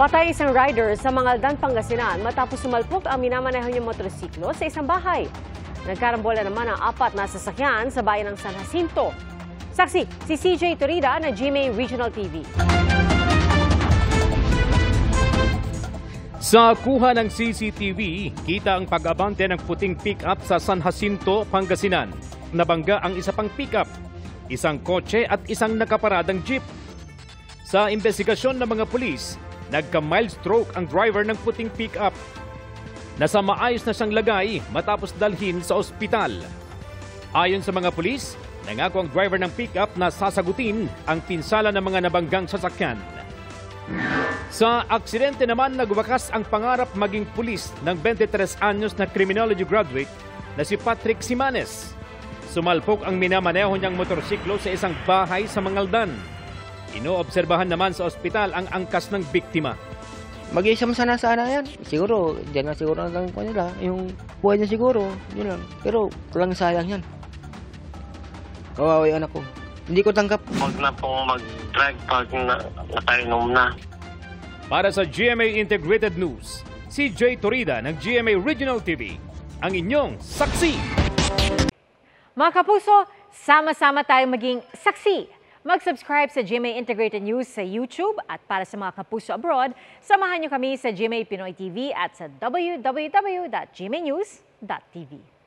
Patay isang rider sa Mangaldan, Pangasinan matapos sumalpok ang minamaneho niyang motorsiklo sa isang bahay. Nagkarambola naman ang 4 na sasakyan sa bayan ng San Jacinto. Saksi, si CJ Torida ng GMA Regional TV. Sa kuha ng CCTV, kita ang pag-abante ng puting pick-up sa San Jacinto, Pangasinan. Nabangga ang isa pang pick-up, isang kotse at isang nakaparadang jeep. Sa investigasyon ng mga pulis, nagka-mild stroke ang driver ng puting pick-up. Nasa maayos na siyang lagay matapos dalhin sa ospital. Ayon sa mga pulis, nangako ang driver ng pick-up na sasagutin ang pinsala ng mga nabanggang sasakyan. Sa aksidente naman, nagwakas ang pangarap maging pulis ng 23 anyos na criminology graduate na si Patrick Simanes. Sumalpok ang minamaneho niyang motorsiklo sa isang bahay sa Mangaldan. Inoobserbahan naman sa ospital ang angkas ng biktima. Mag-iisam sana yan. Siguro, dyan na siguro lang po nila. Yung buhay niya siguro, yun lang. Pero walang sayang yan. Kawawa yung anak ko. Hindi ko tanggap. Huwag na pong mag-drive pag nakainom na. Para sa GMA Integrated News, si Jay Torida ng GMA Regional TV, ang inyong saksi. Mga kapuso, sama-sama tayong maging saksi. Mag-subscribe sa GMA Integrated News sa YouTube at para sa mga kapuso abroad, samahan niyo kami sa GMA Pinoy TV at sa www.gmanews.tv.